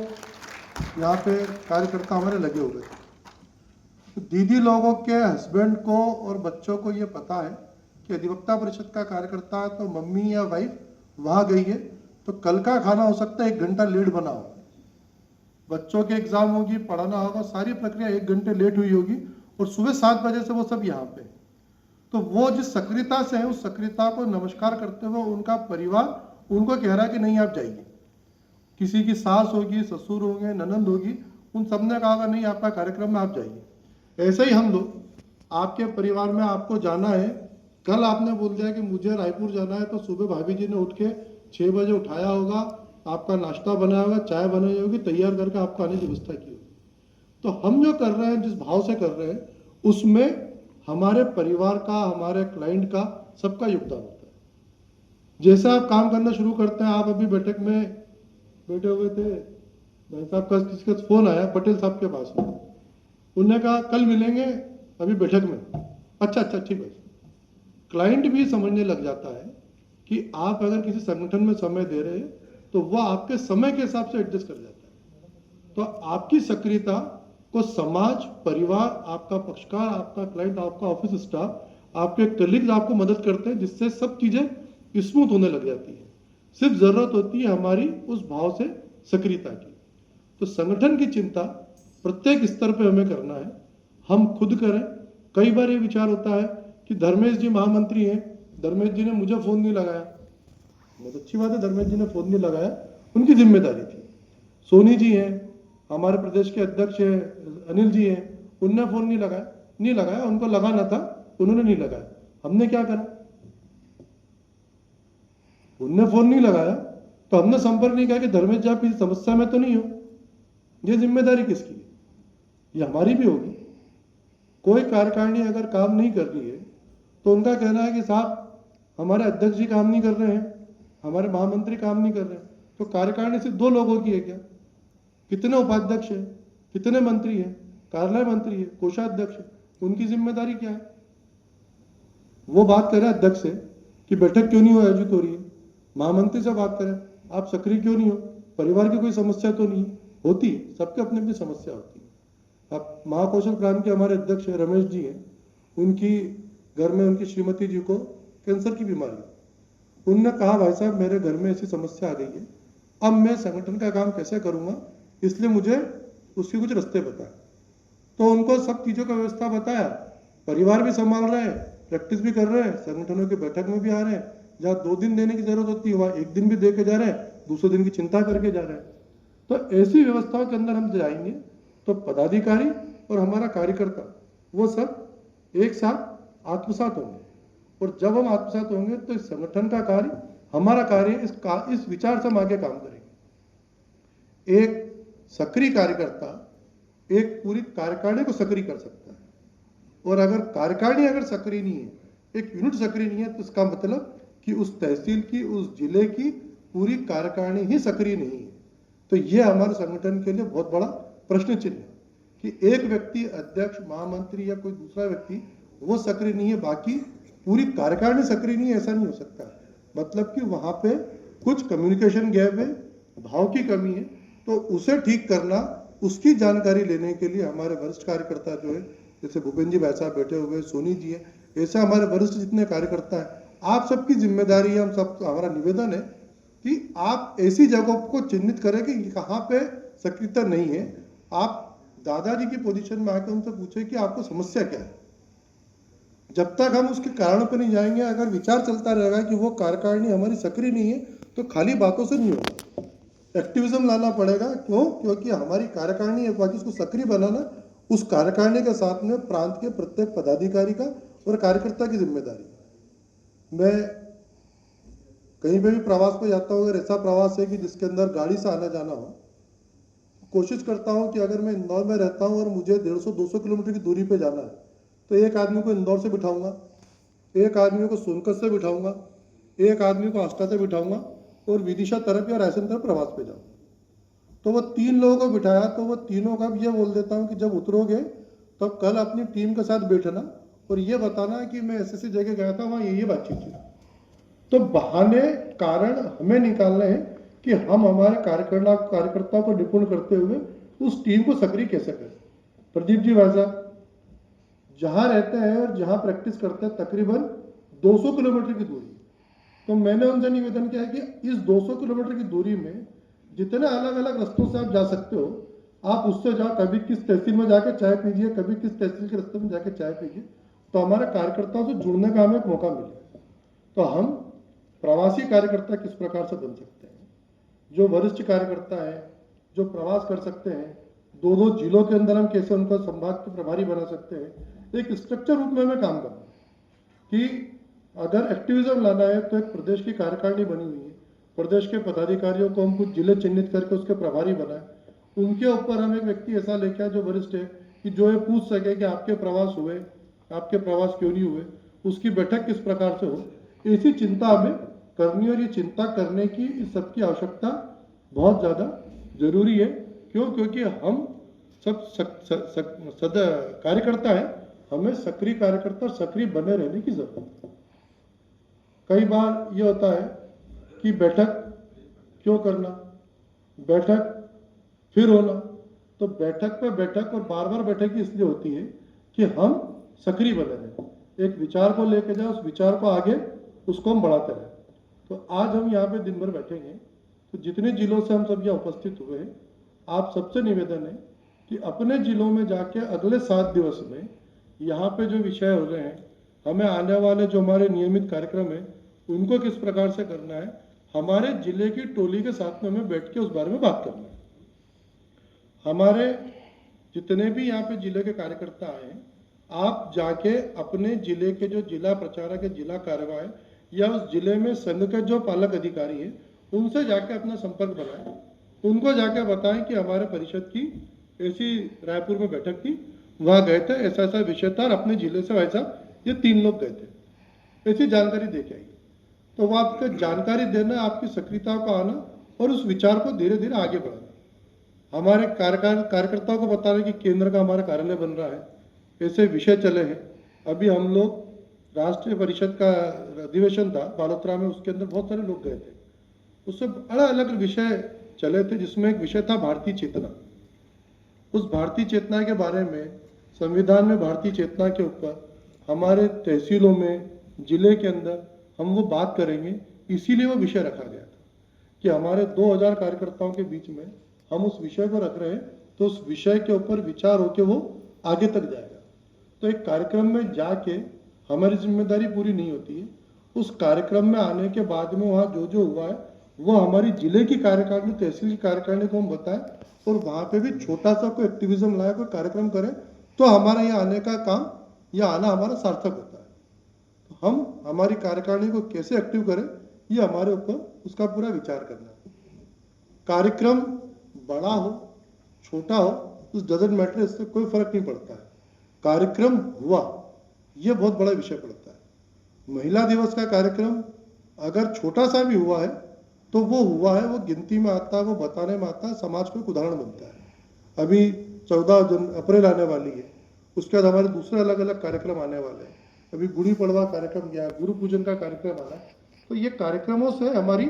यहाँ पे कार्यकर्ता हमारे लगे हुए थे। तो दीदी लोगों के हस्बैंड को और बच्चों को ये पता है कि अधिवक्ता परिषद का कार्यकर्ता है, तो मम्मी या वाइफ वहाँ गई है तो कल का खाना हो सकता है 1 घंटा लेट बना हो, बच्चों के एग्जाम होगी, पढ़ाना होगा, सारी प्रक्रिया 1 घंटे लेट हुई होगी और सुबह 7 बजे से वो सब यहाँ पे। तो वो जिस सक्रियता से है उस सक्रियता को नमस्कार करते हुए उनका परिवार उनको कह रहा है कि नहीं आप जाइए। किसी की सास होगी, ससुर होंगे, ननंद होगी, उन सब ने कहा नहीं आपका कार्यक्रम में आप जाइए। ऐसे ही हम लोग, आपके परिवार में आपको जाना है, कल आपने बोल दिया कि मुझे रायपुर जाना है तो सुबह भाभी जी ने उठ के 6 बजे उठाया होगा, आपका नाश्ता बनाया होगा, चाय बनाई होगी, तैयार करके आपको आने की व्यवस्था की होगी। तो हम जो कर रहे हैं, जिस भाव से कर रहे हैं, उसमें हमारे परिवार का, हमारे क्लाइंट का, सबका योगदान होता है। जैसे आप काम करना शुरू करते हैं, आप अभी बैठक में बैठे हुए थे, भाई साहब का किसका फोन आया, पटेल साहब के पास में, उन्होंने कहा कल मिलेंगे अभी बैठक में। अच्छा ठीक है। क्लाइंट भी समझने लग जाता है कि आप अगर किसी संगठन में समय दे रहे हैं तो वह आपके समय के हिसाब से एडजस्ट कर जाता है। तो आपकी सक्रियता को समाज, परिवार, आपका पक्षकार, आपका क्लाइंट, आपका ऑफिस स्टाफ, आपके कलीग्स आपको मदद करते हैं, जिससे सब चीजें स्मूथ होने लग जाती है। सिर्फ जरूरत होती है हमारी उस भाव से सक्रियता की। तो संगठन की चिंता प्रत्येक स्तर पे हमें करना है, हम खुद करें। कई बार ये विचार होता है कि धर्मेश जी महामंत्री हैं, धर्मेश जी ने मुझे फोन नहीं लगाया। बहुत अच्छी बात है, धर्मेश जी ने फोन नहीं लगाया, उनकी जिम्मेदारी थी। सोनी जी हैं, हमारे प्रदेश के अध्यक्ष है, अनिल जी हैं, उनने फोन नहीं लगाया, उनको लगाना था, उन्होंने नहीं लगाया। हमने क्या करा, उनने फोन नहीं लगाया तो हमने संपर्क नहीं किया कि धर्मेश जी आप किसी समस्या में तो नहीं हो। ये जिम्मेदारी किसकी है? ये हमारी भी होगी। कोई कार्यकारिणी अगर काम नहीं कर रही है तो उनका कहना है कि साहब हमारे अध्यक्ष जी काम नहीं कर रहे हैं, हमारे महामंत्री काम नहीं कर रहे हैं। तो कार्यकारिणी सिर्फ 2 लोगों की है क्या? कितने उपाध्यक्ष है, कितने मंत्री है, कार्यालय मंत्री है, कोषाध्यक्ष है, उनकी जिम्मेदारी क्या है? वो बात करें अध्यक्ष से कि बैठक क्यों नहीं हो आयोजित हो रही है, महामंत्री से बात करें आप सक्रिय क्यों नहीं हो, परिवार की कोई समस्या तो नहीं होती है, सबके अपनी अपनी समस्या होती है। अब महाकौशल प्रांत के हमारे अध्यक्ष रमेश जी हैं, उनकी घर में उनकी श्रीमती जी को कैंसर की बीमारी, उनने कहा भाई साहब मेरे घर में ऐसी समस्या आ गई है, अब मैं संगठन का काम कैसे करूंगा, इसलिए मुझे उसके कुछ रास्ते बताए। तो उनको सब चीजों का व्यवस्था बताया, परिवार भी संभाल रहे हैं, प्रैक्टिस भी कर रहे हैं, संगठनों की बैठक में भी आ रहे हैं, जहाँ 2 दिन देने की जरूरत होती है वहां 1 दिन भी दे के जा रहे हैं, दूसरे दिन की चिंता करके जा रहे हैं। तो ऐसी व्यवस्थाओं के अंदर हम जाएंगे तो पदाधिकारी और हमारा कार्यकर्ता वो सब एक साथ आत्मसात होंगे, और जब हम आत्मसात होंगे तो इस संगठन का कार्य, हमारा कार्य इस विचार से हम आगे काम करेंगे। एक सक्रिय कार्यकर्ता एक पूरी कार्यकारिणी को सक्रिय कर सकता है, और अगर कार्यकारिणी अगर सक्रिय नहीं है, एक यूनिट सक्रिय नहीं है, तो इसका मतलब कि उस तहसील की, उस जिले की पूरी कार्यकारिणी ही सक्रिय नहीं है। तो ये हमारे संगठन के लिए बहुत बड़ा प्रश्न चिन्ह है कि एक व्यक्ति अध्यक्ष, महामंत्री या कोई दूसरा व्यक्ति वो सक्रिय नहीं है, बाकी पूरी कार्यकारिणी सक्रिय नहीं है, ऐसा नहीं हो सकता। मतलब कि वहां पे कुछ कम्युनिकेशन गैप है, भाव की कमी है, तो उसे ठीक करना, उसकी जानकारी लेने के लिए हमारे वरिष्ठ कार्यकर्ता जो है, जैसे भूपेंद्र जी भाई साहब बैठे हुए, सोनी जी है, ऐसे हमारे वरिष्ठ जितने कार्यकर्ता है, आप सबकी जिम्मेदारी है, हम सब, हमारा निवेदन है कि आप ऐसी जगहों को चिन्हित करें कि कहाँ पे सक्रियता नहीं है। आप दादाजी की पोजीशन में आकर उनसे पूछे कि आपको समस्या क्या है। जब तक हम उसके कारणों पर नहीं जाएंगे, अगर विचार चलता रहेगा कि वो कार्यकारिणी हमारी सक्रिय नहीं है, तो खाली बातों से नहीं होगा, एक्टिविज्म लाना पड़ेगा। क्यों? क्योंकि हमारी कार्यकारिणी है, बाकी उसको सक्रिय बनाना उस कार्यकारिणी के साथ में प्रांत के प्रत्येक पदाधिकारी का और कार्यकर्ता की जिम्मेदारी। मैं कहीं पे भी प्रवास पे जाता हूँ, अगर ऐसा प्रवास है कि जिसके अंदर गाड़ी से आना जाना हो, कोशिश करता हूँ कि अगर मैं इंदौर में रहता हूँ और मुझे 150-200 किलोमीटर की दूरी पे जाना है, तो एक आदमी को इंदौर से बिठाऊंगा, एक आदमी को सोनकत से बिठाऊंगा, एक आदमी को आष्टा से बिठाऊंगा और विदिशा तरफ या रायसेन तरफ प्रवास पे जाऊंगा। तो वो 3 लोगों को बिठाया, तो वो तीनों का ये बोल देता हूँ कि जब उतरोगे तो कल अपनी टीम के साथ बैठना और ये बताना कि मैं ऐसी जगह गया था, वहाँ ये बातचीत थी। तो बहाने कारण हमें निकालने हैं कि हम हमारे कार्यकर्ताओं को निपुण करते हुए उस टीम को सक्रिय कैसे करें। प्रदीप जी भाई साहब जहाँ रहते हैं और जहाँ प्रैक्टिस करते हैं तकरीबन 200 किलोमीटर की दूरी, तो मैंने उनसे निवेदन किया कि इस 200 किलोमीटर की दूरी में जितने अलग अलग रास्तों से आप जा सकते हो, आप उससे जाओ, कभी किस तहसील में जाकर चाय पीजिए, कभी किस तहसील के रास्ते में जाकर चाय पीजिए, तो हमारे कार्यकर्ताओं से जुड़ने का हमें एक मौका मिले। तो हम प्रवासी कार्यकर्ता किस प्रकार से बन सकते हैं, जो वरिष्ठ कार्यकर्ता है, जो प्रवास कर सकते हैं, 2-2 जिलों के अंदर हम कैसे उनको संभाग के प्रभारी बना सकते हैं, एक स्ट्रक्चर रूप में हमें काम करना कि अगर एक्टिविज्म लाना है तो एक प्रदेश की कार्यकारिणी बनी हुई है, प्रदेश के पदाधिकारियों को हम कुछ जिले चिन्हित करके उसके प्रभारी बनाए, उनके ऊपर हम एक व्यक्ति ऐसा लेके आए जो वरिष्ठ है कि जो ये पूछ सके कि आपके प्रवास हुए, आपके प्रवास क्यों नहीं हुए, उसकी बैठक किस प्रकार से हो। ऐसी चिंता हमें करनी, और ये चिंता करने की इस सबकी आवश्यकता बहुत ज़्यादा जरूरी है। क्यों? क्योंकि हम सब कार्यकर्ता है, हमें सक्रिय कार्यकर्ता, सक्रिय बने रहने की जरूरत है। कई बार ये होता है कि बैठक क्यों करना, बैठक फिर होना, तो बैठक पे बैठक और बार बार बैठक इसलिए होती है कि हम सक्रिय बने रहें, एक विचार को लेके जाए, उस विचार को आगे उसको हम बढ़ाते रहें। तो आज हम यहाँ पे दिन भर बैठेंगे, तो जितने जिलों से हम सब यहाँ उपस्थित हुए, आप सबसे निवेदन है कि अपने जिलों में जाके अगले 7 दिवस में यहाँ पे जो विषय हो रहे हैं, हमें आने वाले जो हमारे नियमित कार्यक्रम है उनको किस प्रकार से करना है, हमारे जिले की टोली के साथ में हमें बैठ के उस बारे में बात करना है। हमारे जितने भी यहाँ पे जिले के कार्यकर्ता आए, आप जाके अपने जिले के जो जिला प्रचारक है, जिला कार्यवाह या उस जिले में संघ के जो पालक अधिकारी है, उनसे जाके अपना संपर्क बनाएं, उनको जाके बताएं कि हमारे परिषद की ऐसी रायपुर में बैठक थी वहाँ गए थे, ऐसा ऐसा विषय था और अपने जिले से भाई साहब ये 3 लोग गए थे, ऐसी जानकारी दे के आई। तो वो आपको जानकारी देना, आपकी सक्रियता को आना और उस विचार को धीरे धीरे आगे बढ़ाना, हमारे कार्यकर्ताओं को बताना कि केंद्र का हमारा कार्यालय बन रहा है, ऐसे विषय चले हैं। अभी हम लोग राष्ट्रीय परिषद का अधिवेशन था बालोतरा में, उसके अंदर बहुत सारे लोग गए थे, उससे अलग अलग विषय चले थे, जिसमें एक विषय था भारतीय चेतना। उस भारतीय चेतना के बारे में, संविधान में भारतीय चेतना के ऊपर हमारे तहसीलों में, जिले के अंदर हम वो बात करेंगे, इसीलिए वो विषय रखा गया था कि हमारे 2000 कार्यकर्ताओं के बीच में हम उस विषय को रख रहे हैं, तो उस विषय के ऊपर विचार होके वो आगे तक जाएगा। तो एक कार्यक्रम में जाके हमारी जिम्मेदारी पूरी नहीं होती है, उस कार्यक्रम में आने के बाद में वहाँ जो जो हुआ है वो हमारी जिले की कार्यकारिणी, तहसील की कार्यकारिणी को हम बताएं और वहाँ पे भी छोटा सा कोई एक्टिविज्म लाए, कोई कार्यक्रम करें, तो हमारा यहाँ आने का काम, यह आना हमारा सार्थक होता है। तो हम हमारी कार्यकारिणी को कैसे एक्टिव करें, ये हमारे ऊपर उसका पूरा विचार करना है। कार्यक्रम बड़ा हो छोटा हो, उस डजंट मैटर, इससे कोई फर्क नहीं पड़ता है। कार्यक्रम हुआ, ये बहुत बड़ा विषय पड़ता है। महिला दिवस का कार्यक्रम अगर छोटा सा भी हुआ है तो वो हुआ है, वो गिनती में आता है, वो बताने में आता है, समाज को एक उदाहरण बनता है। अभी 14 अप्रैल आने वाली है, उसके बाद हमारे दूसरे अलग अलग कार्यक्रम आने वाले हैं। अभी गुड़ी पड़वा कार्यक्रम गया, गुरु पूजन का कार्यक्रम आना है। तो ये कार्यक्रमों से हमारी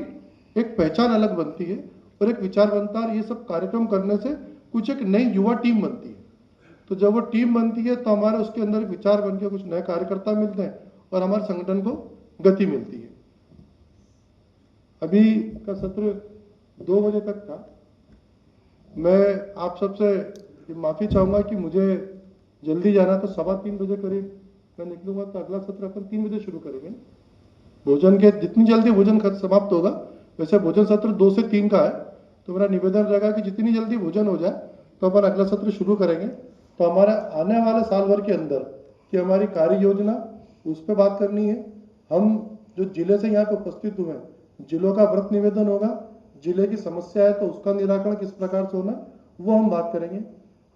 एक पहचान अलग बनती है और एक विचार बनता है, और ये सब कार्यक्रम करने से कुछ एक नई युवा टीम बनती है। तो जब वो टीम बनती है तो हमारे उसके अंदर विचार बन के कुछ नए कार्यकर्ता मिलते हैं और हमारे संगठन को गति मिलती है। अभी का सत्र 2 बजे तक था। मैं आप सबसे माफ़ी चाहूँगा कि मुझे जल्दी जाना, तो 3:15 बजे करीब मैं निकलूँगा, तो अगला सत्र अपन 3 बजे शुरू करेंगे। भोजन के जितनी जल्दी भोजन समाप्त होगा, वैसे भोजन सत्र 2 से 3 का है, तो मेरा निवेदन रहेगा कि जितनी जल्दी भोजन हो जाए तो अपन अगला सत्र शुरू करेंगे। तो हमारे आने वाले साल भर के अंदर कि हमारी कार्य योजना, उस पर बात करनी है। हम जो जिले से यहाँ पे उपस्थित हुए हैं, जिलों का व्रत निवेदन होगा, जिले की समस्या है तो उसका निराकरण किस प्रकार से होना, वो हम बात करेंगे।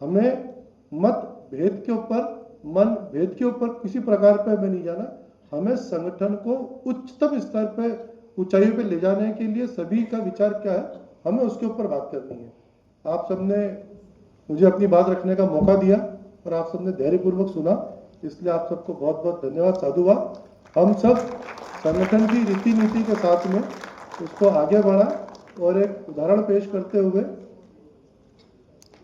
हमें मत भेद के ऊपर, मन भेद के ऊपर किसी प्रकार पे हमें नहीं जाना। हमें संगठन को उच्चतम स्तर पे, ऊंचाइयों पे ले जाने के लिए सभी का विचार क्या है, हमें उसके ऊपर बात करनी है। आप सबने मुझे अपनी बात रखने का मौका दिया और आप सबने धैर्यपूर्वक सुना, इसलिए आप सबको बहुत बहुत धन्यवाद, साधुवाद। हम सब संगठन की रीति नीति के साथ में उसको आगे बढ़ा और एक उदाहरण पेश करते हुए,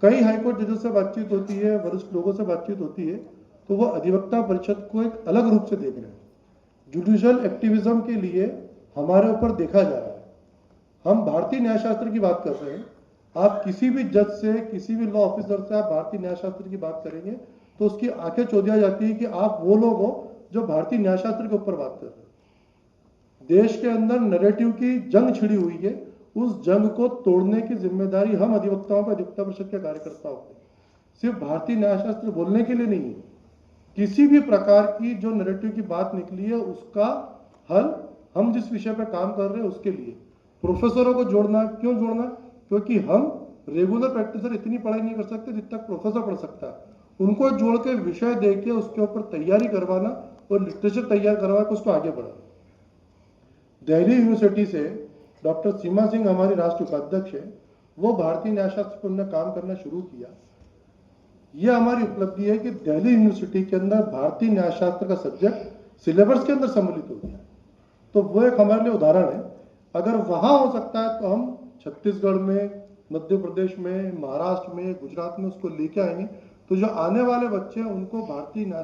कई हाईकोर्ट जजों से बातचीत होती है, वरिष्ठ लोगों से बातचीत होती है, तो वो अधिवक्ता परिषद को एक अलग रूप से देख रहे हैं। जुडिशियल एक्टिविज्म के लिए हमारे ऊपर देखा जा रहा है। हम भारतीय न्यायशास्त्र की बात कर रहे हैं। आप किसी भी जज से, किसी भी लॉ ऑफिसर से आप भारतीय न्यायशास्त्र की बात करेंगे तो उसकी आंखें चौंधिया जाती है कि आप वो लोग हो जो भारतीय न्यायशास्त्र के ऊपर बात कर रहे हैं। देश के अंदर नैरेटिव की जंग छिड़ी हुई है, उस जंग को तोड़ने की जिम्मेदारी हम अधिवक्ताओं पर, अधिवक्ता परिषद के कार्यकर्ताओं को, सिर्फ भारतीय न्यायशास्त्र बोलने के लिए नहीं है। किसी भी प्रकार की जो नैरेटिव की बात निकली है उसका हल हम जिस विषय पर काम कर रहे हैं उसके लिए। प्रोफेसरों को जोड़ना, क्यों जोड़ना? क्योंकि हम रेगुलर प्रैक्टिसर इतनी पढ़ाई नहीं कर सकते जितना प्रोफेसर पढ़ सकता है। उनको जोड़ के विषय दे के उसके ऊपर तैयारी करवाना और लिटरेचर तैयार करवा के उसको आगे बढ़ाना। दिल्ली यूनिवर्सिटी से डॉक्टर सीमा सिंह हमारी राष्ट्रीय उपाध्यक्ष है, वो भारतीय न्यायशास्त्र पर उन्होंने काम करना शुरू किया। यह हमारी उपलब्धि है कि दिल्ली यूनिवर्सिटी के अंदर भारतीय न्यायशास्त्र का सब्जेक्ट सिलेबस के अंदर सम्मिलित हो गया, तो वो एक हमारे लिए उदाहरण है। अगर वहां हो सकता है तो हम छत्तीसगढ़ में, मध्य प्रदेश में, महाराष्ट्र में, गुजरात में उसको लेके आएंगे, तो जो आने वाले बच्चे हैं उनको भारतीय न्याय